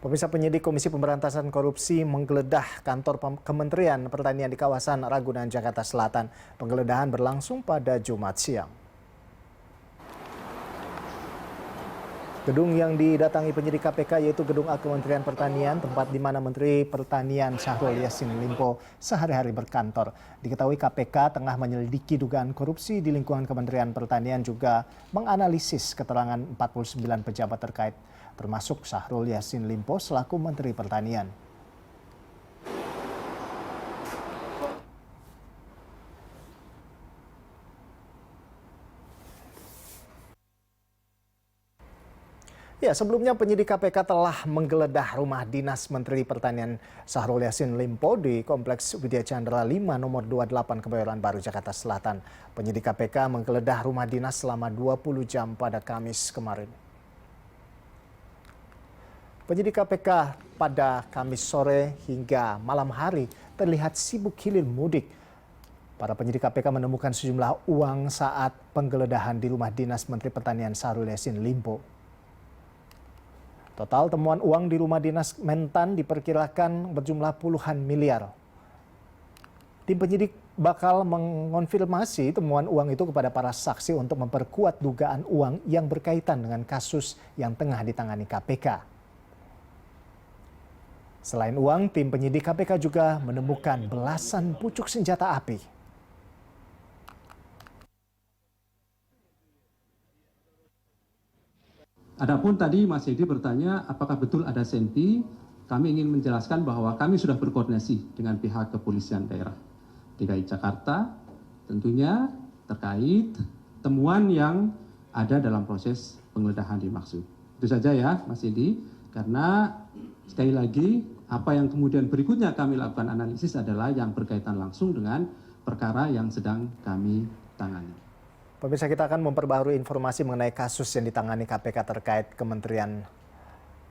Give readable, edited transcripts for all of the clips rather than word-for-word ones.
Pemirsa, penyidik Komisi Pemberantasan Korupsi menggeledah kantor Kementerian Pertanian di kawasan Ragunan, Jakarta Selatan. Penggeledahan berlangsung pada Jumat siang. Gedung yang didatangi penyidik KPK yaitu Gedung A Kementerian Pertanian, tempat di mana Menteri Pertanian Syahrul Yassin Limpo sehari-hari berkantor. Diketahui KPK tengah menyelidiki dugaan korupsi di lingkungan Kementerian Pertanian, juga menganalisis keterangan 49 pejabat terkait, termasuk Syahrul Yassin Limpo selaku Menteri Pertanian. Ya, sebelumnya penyidik KPK telah menggeledah rumah dinas Menteri Pertanian Syahrul Yassin Limpo di Kompleks Widya Chandra 5 nomor 28 Kebayoran Baru, Jakarta Selatan. Penyidik KPK menggeledah rumah dinas selama 20 jam pada Kamis kemarin. Penyidik KPK pada Kamis sore hingga malam hari terlihat sibuk hilir mudik. Para penyidik KPK menemukan sejumlah uang saat penggeledahan di rumah dinas Menteri Pertanian Syahrul Yassin Limpo. Total temuan uang di rumah dinas Mentan diperkirakan berjumlah puluhan miliar. Tim penyidik bakal mengonfirmasi temuan uang itu kepada para saksi untuk memperkuat dugaan uang yang berkaitan dengan kasus yang tengah ditangani KPK. Selain uang, tim penyidik KPK juga menemukan belasan pucuk senjata api. Adapun tadi Mas Edi bertanya apakah betul ada senti, kami ingin menjelaskan bahwa kami sudah berkoordinasi dengan pihak kepolisian daerah DKI Jakarta tentunya terkait temuan yang ada dalam proses penggeledahan dimaksud. Itu saja ya Mas Edi, karena sekali lagi apa yang kemudian berikutnya kami lakukan analisis adalah yang berkaitan langsung dengan perkara yang sedang kami tangani. Pemirsa, kita akan memperbaharui informasi mengenai kasus yang ditangani KPK terkait Kementerian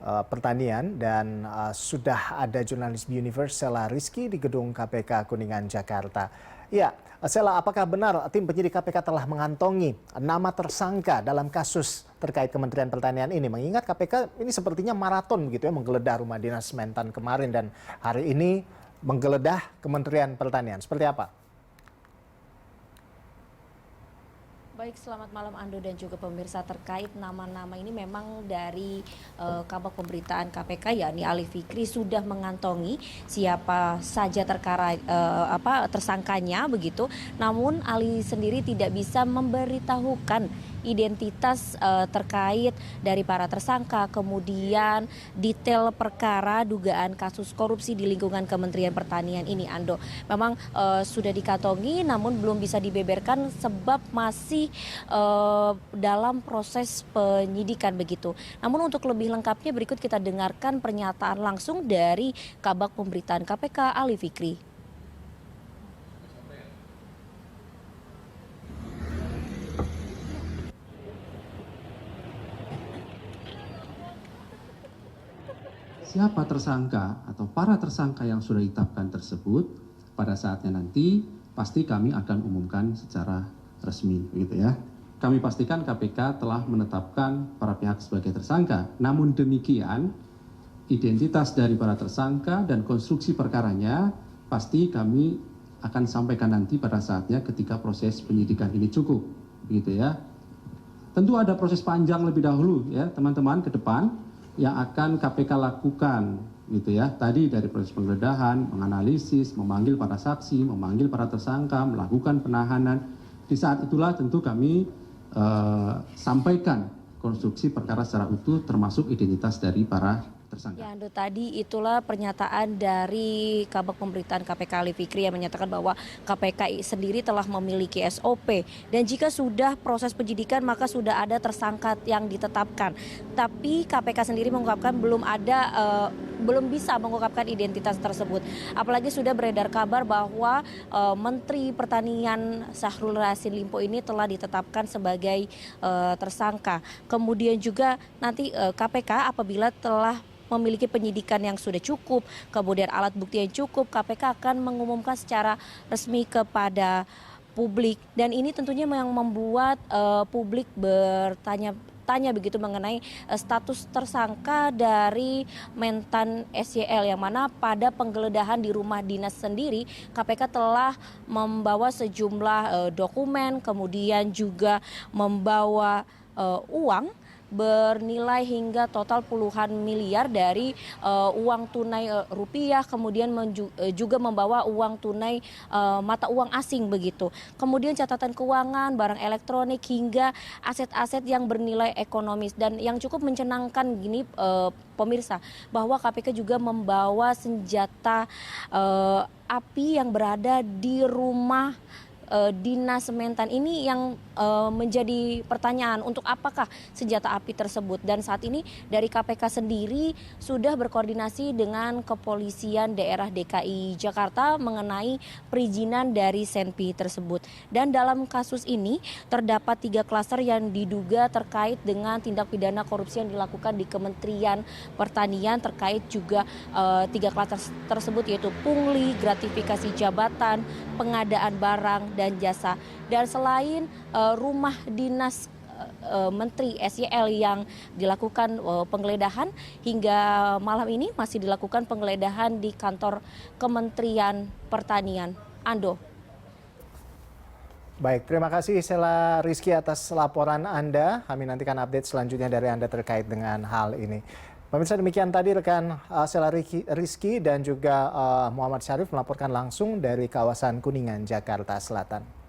Pertanian, dan sudah ada jurnalis Universe Sela Rizky di gedung KPK Kuningan, Jakarta. Ya, Sela, apakah benar tim penyidik KPK telah mengantongi nama tersangka dalam kasus terkait Kementerian Pertanian ini? Mengingat KPK ini sepertinya maraton begitu ya, menggeledah rumah dinas Mentan kemarin dan hari ini menggeledah Kementerian Pertanian. Seperti apa? Baik, selamat malam Ando dan juga pemirsa. Terkait nama-nama ini memang dari Kabak Pemberitaan KPK yakni Ali Fikri sudah mengantongi siapa saja tersangkanya begitu. Namun Ali sendiri tidak bisa memberitahukan identitas terkait dari para tersangka, kemudian detail perkara dugaan kasus korupsi di lingkungan Kementerian Pertanian ini, Ando. Memang sudah dikantongi namun belum bisa dibeberkan sebab masih dalam proses penyidikan begitu. Namun untuk lebih lengkapnya berikut kita dengarkan pernyataan langsung dari Kabak Pemberitaan KPK Ali Fikri. Siapa tersangka atau para tersangka yang sudah ditetapkan tersebut pada saatnya nanti pasti kami akan umumkan secara resmi, begitu ya. Kami pastikan KPK telah menetapkan para pihak sebagai tersangka. Namun demikian, identitas dari para tersangka dan konstruksi perkaranya pasti kami akan sampaikan nanti pada saatnya ketika proses penyidikan ini cukup, begitu ya. Tentu ada proses panjang lebih dahulu ya teman-teman ke depan yang akan KPK lakukan, gitu ya. Tadi dari proses penggeledahan, menganalisis, memanggil para saksi, memanggil para tersangka, melakukan penahanan. Di saat itulah tentu kami sampaikan konstruksi perkara secara utuh, termasuk identitas dari para tersangka. Ya, Ando, tadi itulah pernyataan dari Kabak Pemberitaan KPK Ali Fikri yang menyatakan bahwa KPK sendiri telah memiliki SOP dan jika sudah proses penyidikan maka sudah ada tersangka yang ditetapkan. Tapi KPK sendiri mengungkapkan belum bisa mengungkapkan identitas tersebut. Apalagi sudah beredar kabar bahwa Menteri Pertanian Syahrul Yassin Limpo ini telah ditetapkan sebagai tersangka. Kemudian juga nanti KPK apabila telah memiliki penyidikan yang sudah cukup, kemudian alat bukti yang cukup, KPK akan mengumumkan secara resmi kepada publik. Dan ini tentunya yang membuat publik bertanya begitu mengenai status tersangka dari Mentan SYL, yang mana pada penggeledahan di rumah dinas sendiri KPK telah membawa sejumlah dokumen, kemudian juga membawa uang bernilai hingga total puluhan miliar dari uang tunai rupiah, kemudian juga membawa uang tunai mata uang asing begitu. Kemudian catatan keuangan, barang elektronik, hingga aset-aset yang bernilai ekonomis. Dan yang cukup mencenangkan gini pemirsa, bahwa KPK juga membawa senjata api yang berada di rumah dinas Mentan ini, yang menjadi pertanyaan untuk apakah senjata api tersebut. Dan saat ini dari KPK sendiri sudah berkoordinasi dengan kepolisian daerah DKI Jakarta mengenai perizinan dari Senpi tersebut. Dan dalam kasus ini terdapat 3 klaster yang diduga terkait dengan tindak pidana korupsi yang dilakukan di Kementerian Pertanian, terkait juga 3 klaster tersebut, yaitu pungli, gratifikasi jabatan, pengadaan barang dan jasa. Dan selain rumah dinas Menteri SYL yang dilakukan penggeledahan, hingga malam ini masih dilakukan penggeledahan di kantor Kementerian Pertanian. Ando. Baik, terima kasih Sela Rizky atas laporan Anda. Kami nantikan update selanjutnya dari Anda terkait dengan hal ini. Pemirsa, demikian tadi rekan Sela Rizky dan juga Muhammad Syarif melaporkan langsung dari kawasan Kuningan, Jakarta Selatan.